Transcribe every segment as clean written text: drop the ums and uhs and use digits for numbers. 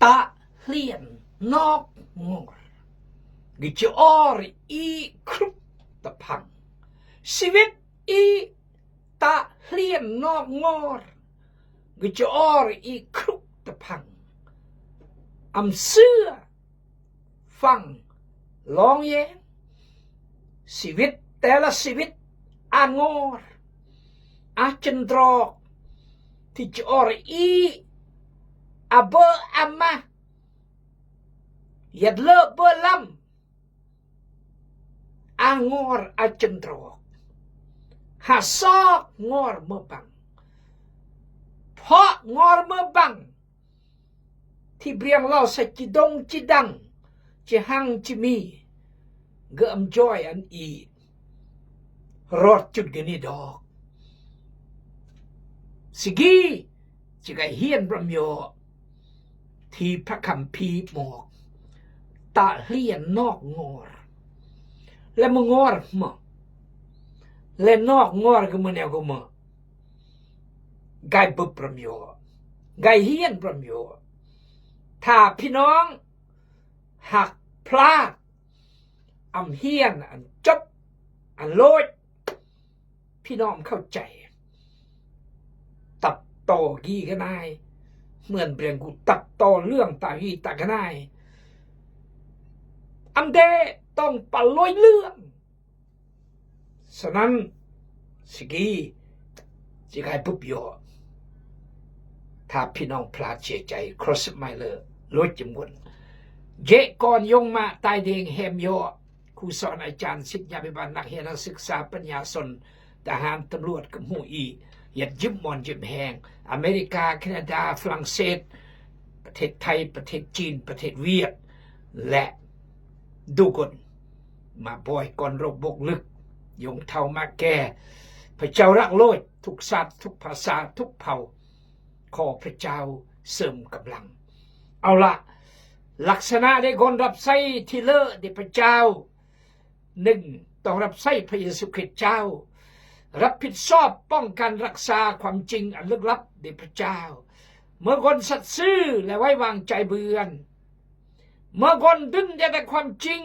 ตะเลียนนอกงอกิจออรอีครุตะพังชีวิตอีตะเลียนนอกงอกิจออรอีครุตะพังอำเสื้อฟังลองเยงชีวิตแต่ละชีวิตอางอรอาจันตรอกที่จะอรอีอาเบออามายัดเลอะเบอลำอางอรอาจันตรอกหาซอกงอรเมื่อบังเพราะงอรเมื่อบังที่เบียงเราสัจดงจิดังจิหังจิมีเกมจอยอันอีรอดจุดกันนี่ดอกสิกีจิกเฮียนประโยที่พระคำพีหมอกตะเลียนนอกงอรและมึงงอรมั้งและนอกงอรก็มันเนี่ยก็มั้งไกบุประโยไกเฮียนประโยถ้าพี่น้องหักพลาดอำเฮียนอันจบอันโลดพี่น้องเข้าใจตับโตกี่กันได้เหมือนเปลี่ยนกูตับโตเรื่องตาฮีตากันได้อันเดต้องปะลอยเรื่องฉะนั้นสิกีจะให้ปุ๊บโยถ้าพี่น้องพลาดเสียใจครอสไม่เลยลดจำนวนเยก่อนยงมาตายเดงเฮมโยครูสอนอาจารย์ศิษยาภิบาลนักเรียนศึกษาปัญญาชนทหารตำรวจกับหูอียัดยิ้มมอนยิ้มแหงอเมริกาแคนาดาฝรั่งเศสประเทศไทยประเทศจีนประเทศเวียดและดูกนมาบ่อยก่อนโรคบกลึกยงเท่ามาแก่พระเจ้ารักโลดทุกศาสตร์ทุกภาษาทุกเผ่าขอพระเจ้าเสริมกำลังเอาละลักษณะในคนรับใช้ที่เลอะในพระเจ้าหนึ่งต้องรับใช้พระเยซูคริสต์เจ้ารับผิดชอบป้องกันรักษาความจริงอันลึกลับในพระเจ้าเมื่อคนสัตย์ซื่อและไว้วางใจเบือนเมื่อคนดึงแต่ความจริง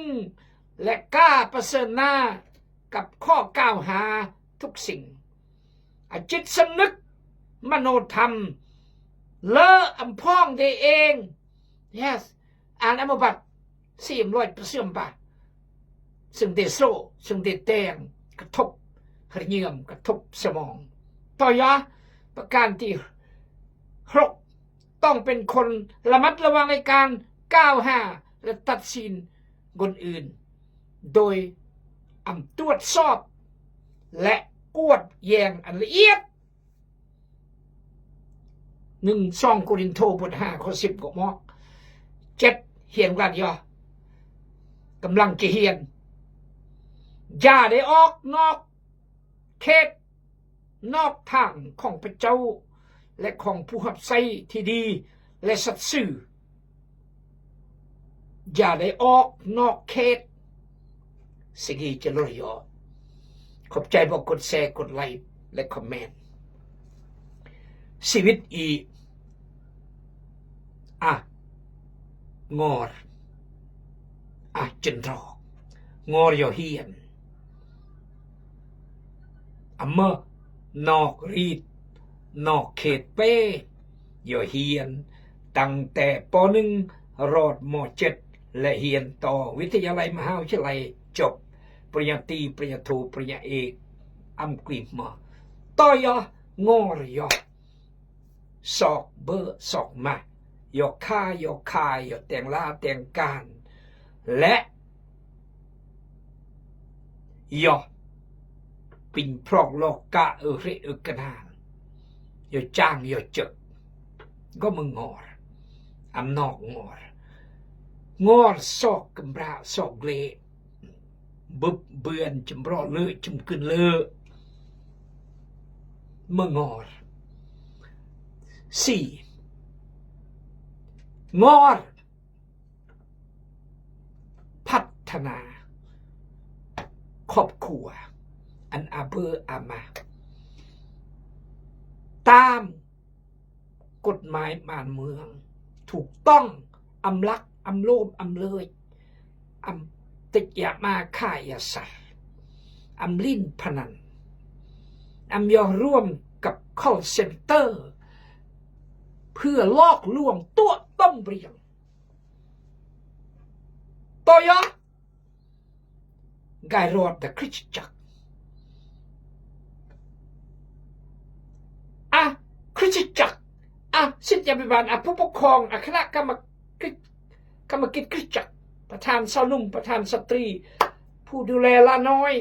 และกล้าประเสริฐหน้ากับข้อกล่าวหาทุกสิ่งจิตสำนึกมโนธรรมเลอะอำพ้องได้เอง yes อ่านอมบัต400%บาทซึ่งได้โซ่ซึ่งได้แตงกระทบหรือเยื่อมกระทบสมองต่อยะประการที่6ต้องเป็นคนระมัดระวังในการก้าวหาและตัดสินคนอื่นโดยตรวจสอบและกวดแยงอันละเอียด1 โครินธ์บท 5 ข้อ 10ก็บอก7เฮียนกันย่อกำลังจะเฮียนอย่าได้ออกนอกเขตนอกทางของพระเจ้าและของผู้รับใช้ที่ดีและสัตย์ซื่ออย่าได้ออกนอกเขตสิ่งที่จะลดย่อขอบใจบอกกดแชร์กดไลค์และคอมเมนต์ชีวิตอีงอรจันทรองอรยอเฮียนเมื่อนอกรีดนอกเขตเป้ยอเฮียนตั้งแต่ป.1 รอดม.7 และเฮียนต่อวิทยาลัยมหาวิทยาลัยจบปริญญาตรีปริญญาโทปริญญาเอกอังกฤษมาต่อยงอรยอสอกเบอร์สอกมายอค่ายอคายยอแต่งลาแต่งการและยอปิ่นพรอกโลกกะเรกนานยอจ้างยอเจกก็มึงงอรนอกงอรสอกกำราสอกเลบึบเบือนจำรอเลยจำกึนเลอมึงงอร4งอรพัฒนาครอบครัวอันอาเบออามาตามกฎหมายบ้านเมืองถูกต้อง อำลักอำโลภอำเลยอำติดยามาฆ่ายาสัตว์อำลิ้นพนันอำยอร่วมกับ call center เพื่อลอกลวงตัวต้มเรียงตัวยอกายรอดแต่คริสตจักรคริสตจักรศิษยาภิบาลผู้ปกครองคณะกรรมกิจคริสตจักรประธานสาวนุ่มประธานสตรีผู้ดูแลละน้อย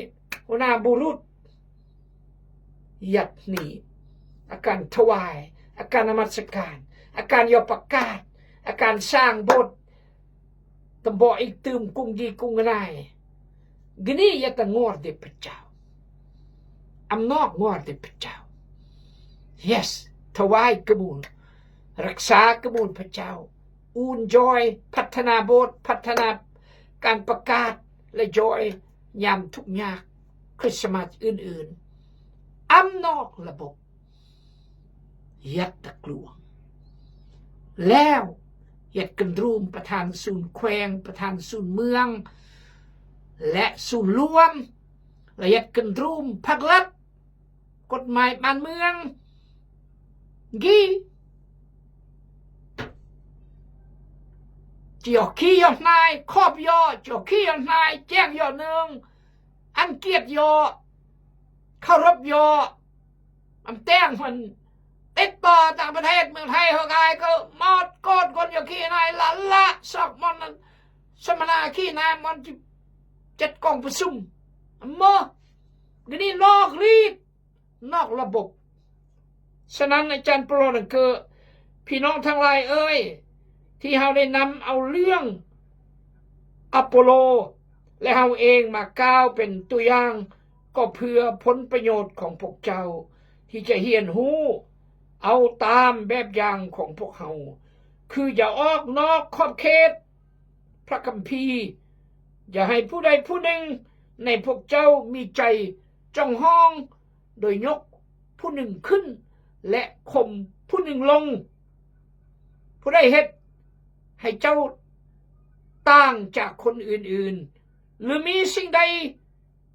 หัวหน้าบุรุษยัดนี้อาการถวายอาการนมัสการอาการยอประกาศอาการสร้างโบสถ์ตำบออีกตืมกุ้งยีกุ้งนายกนี่ยะตะงอดเดพระเจ้าอำนอกงอดเดพระเจ้า yes ถวายกระมูลรักษากระมูลพระเจ้าอุ่นจอยพัฒนาโบสถ์พัฒนาการประกาศและจอยยามทุกยากคริสต์มาสอื่นๆอำนอกระบบยัดตะกลวงแล้วยัดกันรูมประธานศูนย์แขวงประธานศูนย์เมืองและศูนย์รวมและยัดกันรูมภาครัฐกฎหมายบ้านเมืองกี่เจียวขี้ยอดนายครอบยอเจียวขี้ยอดนายแจ้งยอหนึ่งอันเกียรติยอเคารพยอมันแต้งมันติดต่อต่างประเทศเมืองไทยเขากายก็มอดโกดคนอยู่ขี้นายละสอกมันนั้นสมนาขี้นายมันจัดกองประชุมมั่วกนี่นอกรีดนอกระบบฉะนั้นอาจารย์โปรนั่นคือพี่น้องทั้งหลายเอ้ยที่เราได้นำเอาเรื่องอโปโลและเราเองมาก้าวเป็นตัวอย่างก็เพื่อผลประโยชน์ของพวกเจ้าที่จะเรียนรู้เอาตามแบบอย่างของพวกเราคืออย่าออกนอกขอบเขตพระคัมภีร์อย่าให้ผู้ใดผู้หนึ่งในพวกเจ้ามีใจจ้องห้องโดยยกผู้หนึ่งขึ้นและข่มผู้หนึ่งลงผู้ใดเฮ็ดให้เจ้าต่างจากคนอื่นๆหรือมีสิ่งใด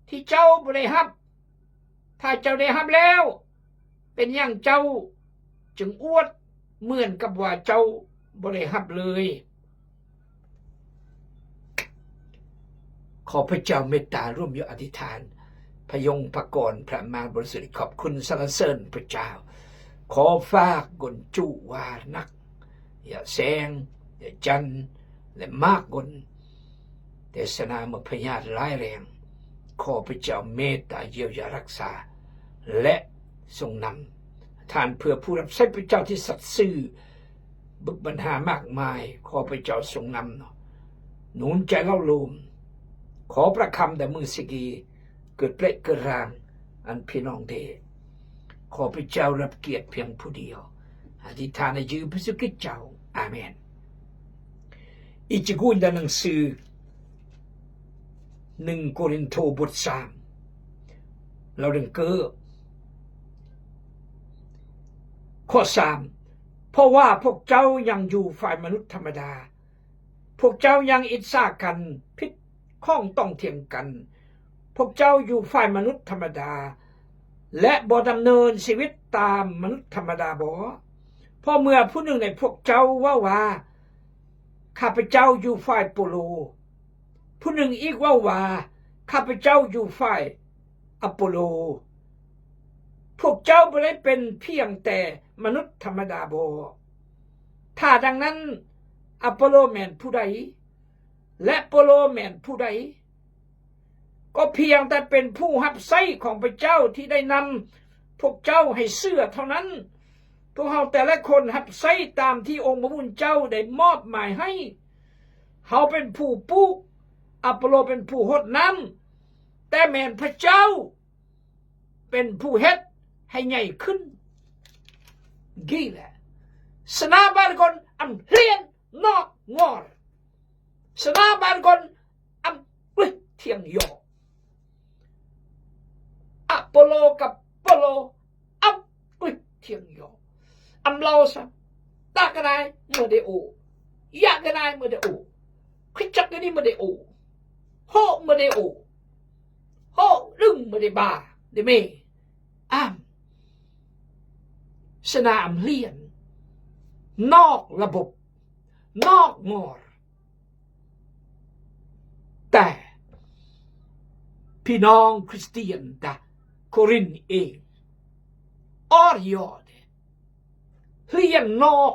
ที่เจ้าบ่ได้รับถ้าเจ้าได้รับแล้วเป็นอย่างเจ้าจึงอวดเหมือนกับว่าเจ้าบ่ได้รับเลยขอพระเจ้าเมตตาร่วมอยู่อธิษฐานพยงพระกรพระมารบริสุทธิ์ขอบคุณสรรเสริญพระเจ้าขอฝากกนจุวานักอย่าแซงอย่าจันและมากกนแต่สนามพยาธิร้ายแรงขอพระเจ้าเมตตาเยียวยารักษาและทรงนำท่านเพื่อผู้รับใช้พระเจ้าที่สัตย์ซื่อบึกบัญหามากมายขอพระเจ้าทรงนำหนุนใจเล่าลูมขอประคำแต่มือสิกีเกิดเปรตเกิดรางอันพี่น้องเดขอพระเจ้ารับเกียรติเพียงผู้เดียวอธิษฐานในชื่อพระสุกิจเจ้าอาเมนอีกกุนดาหนังสือ1 โครินธ์บท 3เราดังเกิดข้อ 3เพราะว่าพวกเจ้ายังอยู่ฝ่ายมนุษย์ธรรมดาพวกเจ้ายังอิจฉากันพิษข้องต้องเถียงกันพวกเจ้าอยู่ฝ่ายมนุษย์ธรรมดาและบ่ดำเนินชีวิตตามมนุษย์ธรรมดาบ่เพราะเมื่อผู้หนึ่งในพวกเจ้าว่าข้าพเจ้าอยู่ฝ่ายโปโลผู้หนึ่งอีกว่าข้าพเจ้าอยู่ฝ่ายอโปโลพวกเจ้าบ่ได้เป็นเพียงแต่มนุษย์ธรรมดาบ่ถ้าดังนั้นอโปโลแม่นผู้ใดและโปโลแม่นผู้ใดก็เพียงแต่เป็นผู้รับใช้ของพระเจ้าที่ได้นำพวกเจ้าให้เชื่อเท่านั้นพวกเราแต่ละคนรับใช้ตามที่องค์พระผู้เป็นเจ้าได้มอบหมายให้เขาเป็นผู้ปลูกอโปโลเป็นผู้รดน้ำแต่แม่นพระเจ้าเป็นผู้เฮ็ดให้ใหญ่ขึ้นกี่แหละสนาบานคนอันเรียนนอกงอสนาบานคนอันเทียงยออโปโลกับโปโลอันเทียงยออำเราซะตากระไดเมื่อได้โอ อยากกันายมาเดโอคิดจักกันนี่มาเดโอโฮมาเดโอโฮดึงมาเดบาเดเมอ้ามสนามเลียนนอกระบบนอกงอรแต่พี่น้องคริสเตียนดาโครินเองออริอดเลียนนอก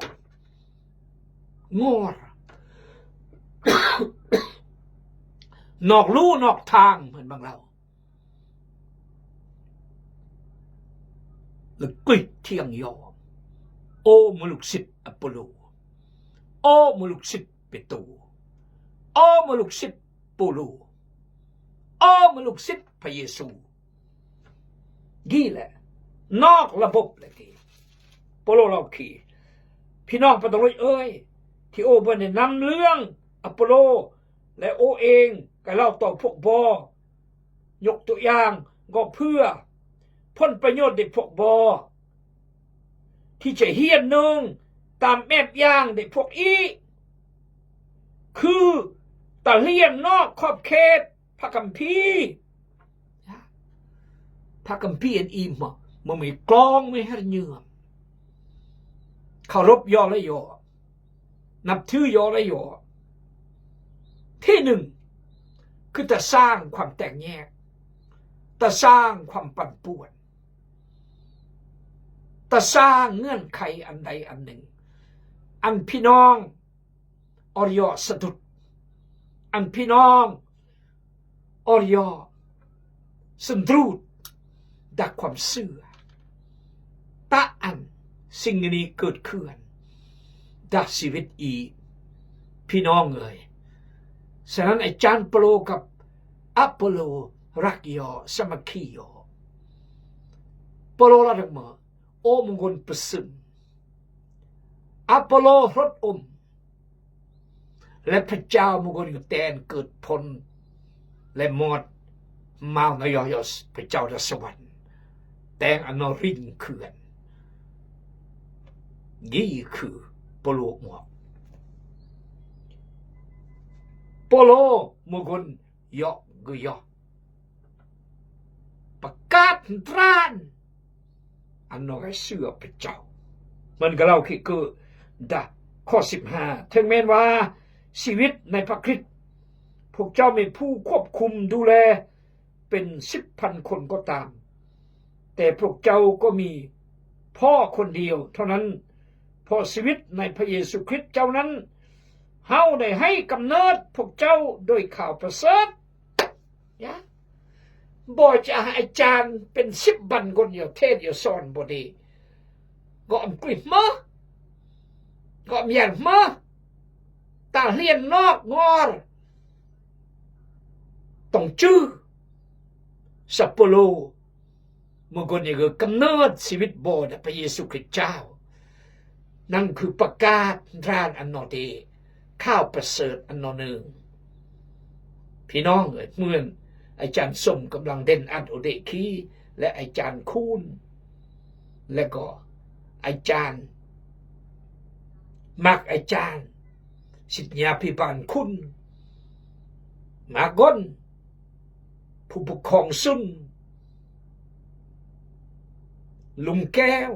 งอรนอกลู่นอกทางเหมือนบางเราหรือกริดเที่ยงยอมโอมลุกศิษย์อปโลโอมลุกศิษย์เปโตรโอมลุกศิษย์โปโลโอมลุกศิษย์พระเยซูกี่แหละนอกระบบเลยทีโปโลเราขี่พี่น้องปะตงเอ้ยที่โอเพิ่นได้นำเรื่องอปโลและโอเองก็เล่าต่อพวกบอยกตัวอย่างก็เพื่อพ้นประโยชน์เด็กพวกบอที่จะเฮียนนึงตามแบบอย่างเด็กพวกอีคือตะเลียนนอกขอบเขตพระคัมภีร์พระคัมภีร์อันอีมมันมีกลองไม่ให้เยื่อเคารพยอและยอนับถือยอและยอที่หนึ่งคือจะสร้างความแตกแยกจะสร้างความปั่นป่วนจะสร้างเงื่อนไขอันใดอันหนึ่งอันพี่น้องอริยสะดุดอันพี่น้องอริยสันตรูดดักความเสื่อตะอันสิ่งนี้เกิดขึ้นดักชีวิตอีพี่น้องเลยฉะนั้นอาจารย์เปโลกับอัปโลรักยอสมัคคียอเปโลระดับมาโอมงคลประสิมอัปโลรถอมและพระเจ้ามงคลแตนเกิดผลและหมดมานยอยสพระเจ้าสวรรค์แตงอนรินเขื่อนนี่คือโปโลหมวกโปโลมงคลยอกกยอประกาศตรานอันน้อยเสื่อพระเจ้ามันก็เล่าคือดะข้อ15ถึงแม้ว่าชีวิตในพระคริสต์พวกเจ้ามีผู้ควบคุมดูแลเป็น 10,000 คนก็ตามแต่พวกเจ้าก็มีพ่อคนเดียวเท่านั้นเพราะชีวิตในพระเยซูคริสต์เจ้านั้นเฮาได้ให้กำเนิดพวกเจ้าโดยข่าวประเสริฐบ่จะอาจารย์เป็น10 บันคนเดียวเทศเดียวสอนบ่ดีก็อำกฤษมาก็มีอย่างมาตาเลียนนอกงอรต้องชื่อสัปโปโลเมื่อก่อนนี่ก็กำเนิดชีวิตบ่ได้พระเยซูคริสต์เจ้านั่นคือประกาศร้านอันนอดีข้าวประเสริฐอันนอหนึ่งพี่น้องเอ๋ยเหมือนอาจารย์สมกำลังเด่นอัดโอเดคีและอาจารย์คูนและก็อาจารย์มักอาจารย์สิทธยาพิบาลคุณมากอนผู้ปกครองสุนลุงแก้ว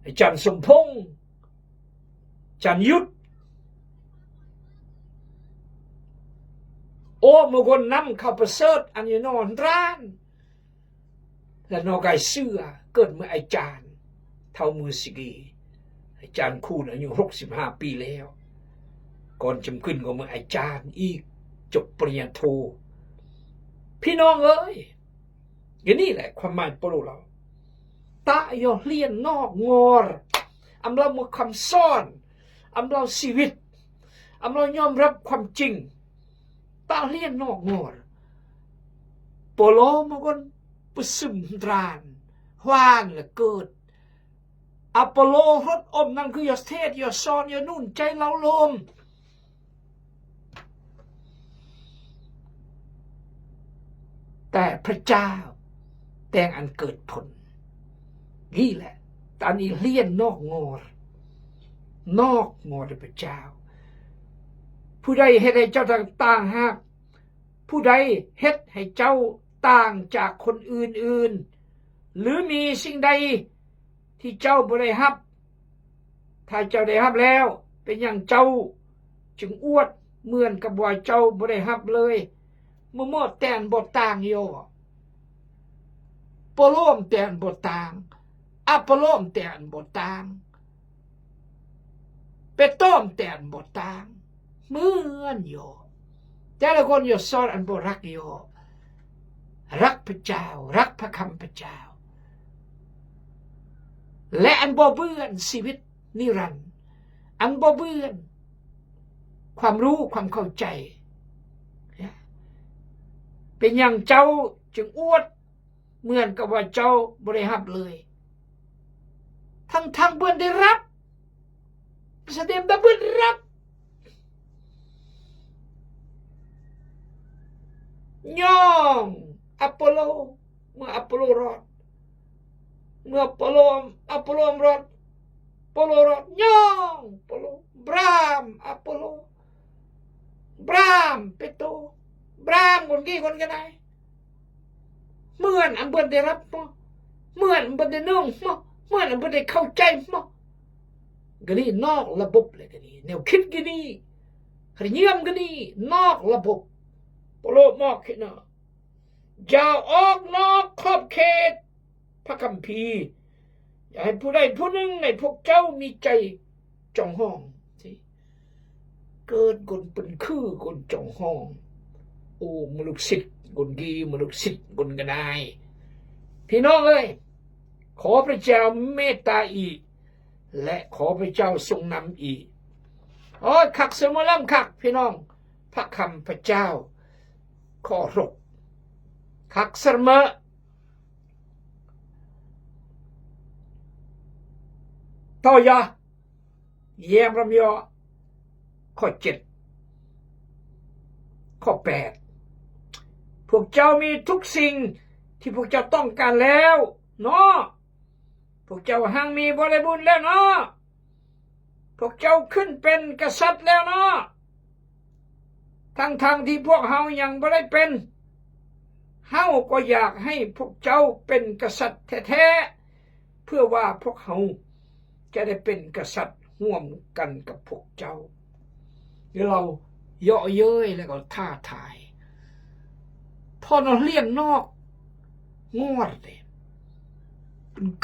อาจารย์สมพงษ์อาจารย์ยุทธโอ้มกนนำข้าวประเสริฐอันยนอนร้านและนอกายเสื้อเกิดเมื่ออาจารย์เท่ามือสิกีอาจารย์คูณอายุ65 ปีแล้วก่อนจำขึ้นก็เมื่ออาจารย์อีกจบปริญญาโทพี่น้องเอ้ยอย่างนี้แหละความหมายโปรเราตาโยเลียนนอกงอรอำเรามือคำซ่อนอำเราชีวิตอำเรายอมรับความจริงตาเลียนนอกงอรโปโลมันก็ปซึมตรานหวานและเกิดอปโลรถอมนั่นคือยาเทศยาซอนยานุ่นใจเราลมแต่พระเจ้าแต่งอันเกิดผลนี่แหละตอนนี้เลียนนอกงอร นอกงอพระเจ้าผู้ใดเฮ็ดให้เจ้าต่างหากผู้ใดเฮ็ดให้เจ้าต่างจากคนอื่นๆหรือมีสิ่งใดที่เจ้าบ่ได้รับถ้าเจ้าได้รับแล้วเป็นอย่างเจ้าจึงอวดเหมือนกับว่าเจ้าบ่ได้รับเลยเมื่อแต่นบ่ต่างโยโปโลมแต่นบ่ต่างอัปโปโลมแต่นบ่ต่างเปโตรมแต่นบ่ต่างเหมือนโยแต่ละคนโยสอนอันบ่รักโยรักพระเจ้ารักพระคำพระเจ้าและอันบ่เบื่อชีวิตนิรันดร์อันบ่เบื่อความรู้ความเข้าใจเป็นอย่างเจ้าจึงอวดเหมือนกับว่าเจ้าบ่ได้รับเลยทั้งเบิ่นได้รับแสดงว่าเบิ่นรับย่องอัปโปโลเมื่ออัปโปโลรอดเมื่ออัปโปโลรอดโปโลรอดย่องโปโลบรามอัปโปโลบรามเปโตรบรามคนกี่คนกันได้เหมือนอันเบิ่นได้รับมั้งเหมือนอันเบิ่นได้นุ่งมั้งเหมือนอันเบิ่นได้เข้าใจมั้งก็นี่นอกระบบเลยก็นี่แนวคิดก็นี่ขเยี่ยมก็นี่นอกระบบโปโลมอกขึ้นนะอย่าออกนอกขอบเขตพระคัมภีร์อย่าให้ผู้ใดผู้หนึ่งในพวกเจ้ามีใจจองห้องสิเกิดคนเป็นคือคนจองห้องโอ้มลุกศิษย์คนกีมลุกศิษย์คนกันนายพี่น้องเอ้ยขอพระเจ้าเมตตาอีกและขอพระเจ้าทรงนำอีกโอ้ยขักเสมอล่ำขักพี่น้องพระคำพระเจ้าขอรบขักเสมอต่อยาเยี่ยมรำยอข้อ7ข้อ8พวกเจ้ามีทุกสิ่งที่พวกเจ้าต้องการแล้วเนาะพวกเจ้าหังมีบริบูรณ์แล้วเนาะพวกเจ้าขึ้นเป็นกษัตริย์แล้วเนาะทั้งที่พวกเฮายังบ่ได้เป็นเฮาก็อยากให้พวกเจ้าเป็นกษัตริย์แท้ๆเพื่อว่าพวกเฮาจะได้เป็นกษัตริย์ร่วมกันกับพวกเจ้าเราเยาะเย้ยแล้วก็ท้าทายพอเราเลี้ยงนอกงอดเลย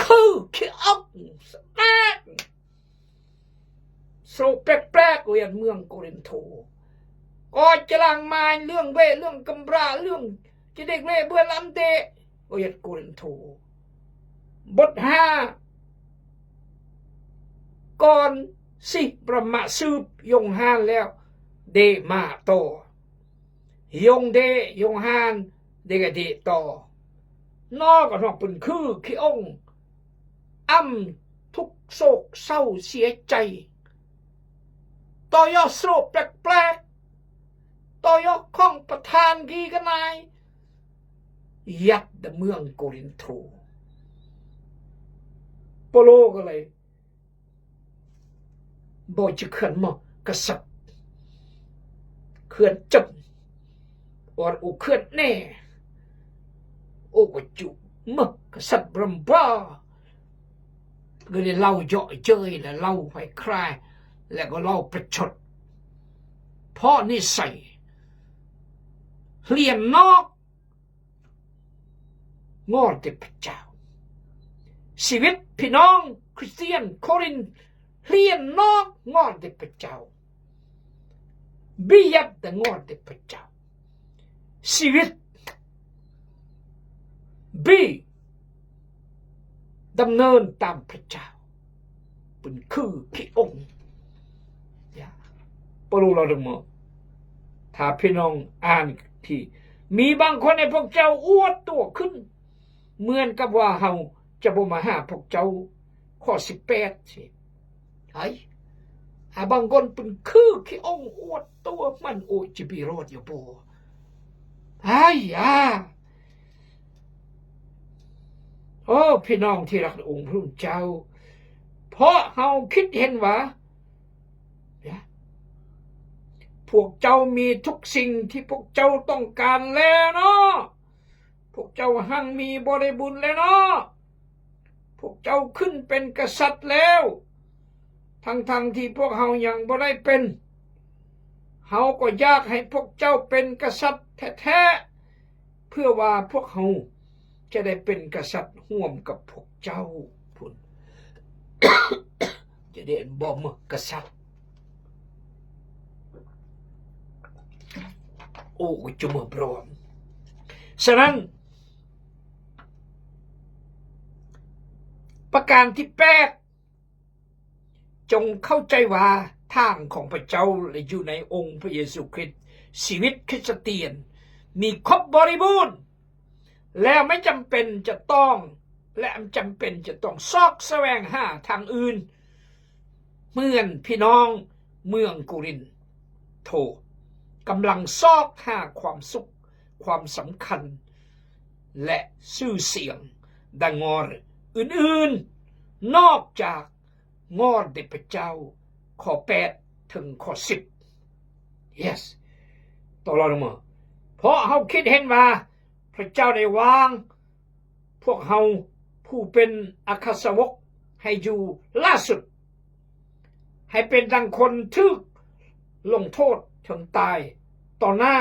คือขี้อักสแตกโซแปลกๆเวียนเมืองโกรินโตก็จะลังมาเรื่องเรื่องกำราเรื่องจะเด็กเล่เบื่อลำเตะเวียนโกรินโตบท5ก่อนสิประมาสืบยงฮานแล้วเดมาโตยงเดยงฮานเดกเดโตนอกก็นอกเป็นคือขี้องทุกโศกเศร้าเสียใจต่อยอดโศกแปลกต่อยอดข้องประธานกีกันนายยัดเมืองโกรินโตโปโลก็เลยบ่จะเขื่อนมากษัตริย์เขื่อนจับอดอุเขื่อนแน่โอ้ก็จุมากษัตริย์บรมบ้าก็เลยเล่าเยาะเจ้ยแล้วเล่าไฟคลายแล้วก็เล่าประชดเพราะนิสัยเลียนนอกงอเด็พระเจ้าชีวิตพี่น้องคริสเตียนโครินเลียนนอกงอเด็พระเจ้าบิยัดแต่งอเด็พระเจ้าชีวิตบีดำเนินตามพระเจ้าเป็นคือพระองค์ปรุเราดมถ้าพี่น้องอ่านที่มีบางคนในพวกเจ้าอวดตัวขึ้นเหมือนกับว่าเฮาจะบ่มาหาพวกเจ้าข้อ18สิไอ้บางคนเป็นคือพระองค์อวดตัวมันโอจิบิโรดอยู่บ่โอ้พี่น้องที่รักองค์พระเจ้าเพราะเฮาคิดเห็นว่า พวกเจ้ามีทุกสิ่งที่พวกเจ้าต้องการแล้วเนาะพวกเจ้าหั่งมีบริบูรณ์แล้วเนาะพวกเจ้าขึ้นเป็นกษัตริย์แล้วทั้งที่พวกเฮายังบ่ได้เป็นเฮาก็อยากให้พวกเจ้าเป็นกษัตริย์แท้ๆเพื่อว่าพวกเฮาจะได้เป็นกษัตริย์ร่วมกับพวกเจ้าพุ่น จะได้บ่มึกกษัตริย์โอ้จุมบรอมฉะนั้นประการที่8จงเข้าใจว่าทางของพระเจ้าอยู่ในองค์พระเยซูคริสต์ชีวิตคริสเตียนมีครบบริบูรณ์และไม่จำเป็นจะต้องซอกแสวงหาทางอื่นเหมือนพี่น้องเมืองโครินโธกำลังซอกหาความสุขความสำคัญและชื่อเสียงดังงออื่นๆนอกจากงอเดพระเจ้าข้อ8ถึงข้อ10 yes ตลอดมาเพราะเขาคิดเห็นว่าพระเจ้าได้วางพวกเขาผู้เป็นอัครสาวกให้อยู่ล่าสุดให้เป็นดังคนทึกลงโทษถึงตายต่อหน้า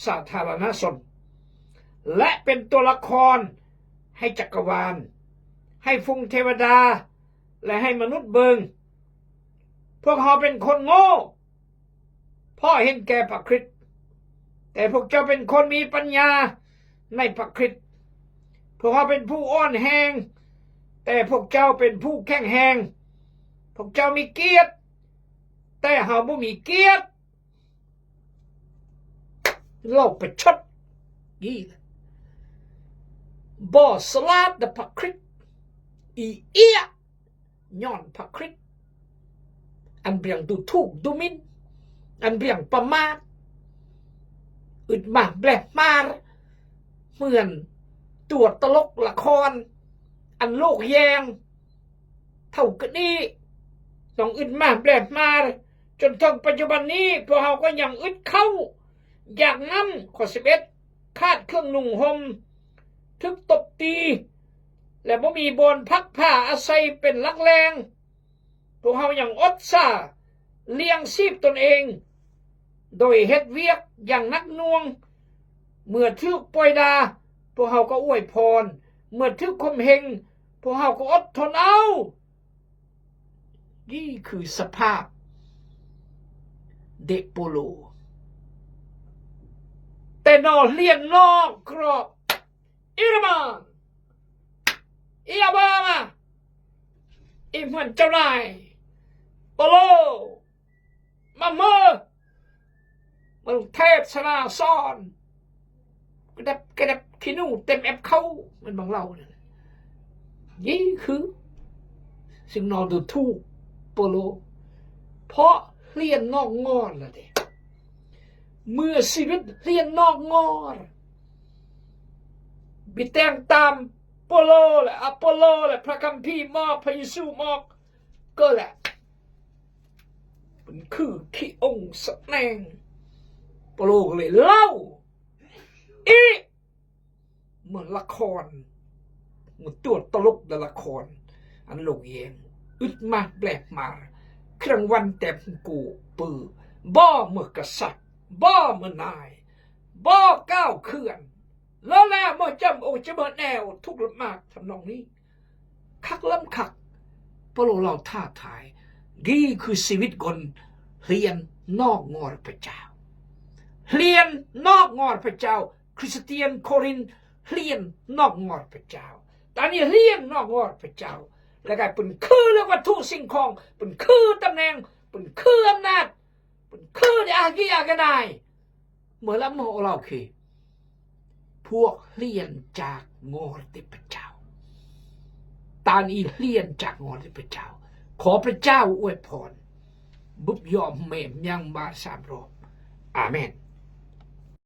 สาธารณชนและเป็นตัวละครให้จักรวาลให้ฟุ้งเทวดาและให้มนุษย์เบิงพวกเขาเป็นคนโง่พ่อเห็นแก่พระคริสต์แต่พวกเจ้าเป็นคนมีปัญญาในพระคริสต์พวกเขาเป็นผู้อ่อนแรงแต่พวกเจ้าเป็นผู้แข็งแรงพวกเจ้ามีเกียรติแต่เฮาบ่มีเกียรติโลกประชดยี่บ่สลาดเดพระคริสต์อีเอียย้อนพระคริสต์อันเบี่ยงดูถูกดูหมิ่นอันเบี่ยงประมาทอึดมาแบลมาเหมือนตัวตลกละครอันโลกแยงเท่ากันนี้ต้องอึดมาแบลมาจนถึงปัจจุบันนี้พวกเราก็ยังอึดเข้าอยากนำข้อ11ขาดเครื่องนุ่งห่มทึกตบตีและบ่มีบอนพักผ้าอาศัยเป็นหลักแรงพวกเรายังอดซ่าเลี้ยงชีพตนเองโดยเฮ็ดเวียกอย่างนักหน่วงเมื่อทึกปล่อยดาพวกเราก็อวยพรเมื่อทึกข่มเหงพวกเราก็อดทนเอานี่คือสภาพเด็กโปโลแต่นอเลียนนอกกรอบอิรมานอิอาบามาอิเหมือนเจ้านายโปโลมาเมอมันเทศนาสอนกระดับขี้นูเต็มแอปเขามันบางเราเนี่ยนี่คือสิ่งนอนดูถูกโปโลเพราะเรียนนอกงอนละเด็กเมื่อชีวิตเรียนนอกงอนบิแต่งตามโปโลและอโปโลและพระคัมภีร์มอกพระเยซูมอกก็แหละมันคือขี้องค์แสดงโปโลก็เลยเล่าอีเหมือนละครเหมือนตัวตลกในละครอันโลกเองอึดมาแปลกมาเครื่องวันแต่กูปือบ่เมื่อกษัตริย์บ่เมื่อนายบ่ก้าวเคลื่อนแล้วเมื่อจำโอจะเมื่อแนวทุกข์มากทำนองนี้คักล้ำคักโปโลเราท้าทายนี่คือชีวิตคนเรียนนอกงอพระเจ้าเรียนนอกงอพระเจ้าคริสเตียนโครินเรียนนอกงอพระเจ้าตอนนี้เรียนนอกงอพระเจ้าแล้วก็เป็นคือเรื่องวัตถุสิ่งของเป็นคือตำแหน่งเป็นคืออำนาจเป็นคืออากีอากนายเมื่อละโมเราคือพวกเรียนจากงอพระเจ้าตอนนี้เรียนจากงอพระเจ้าขอพระเจ้าอวยพรบุบยอมเมมยังบา3 รอบอาเมน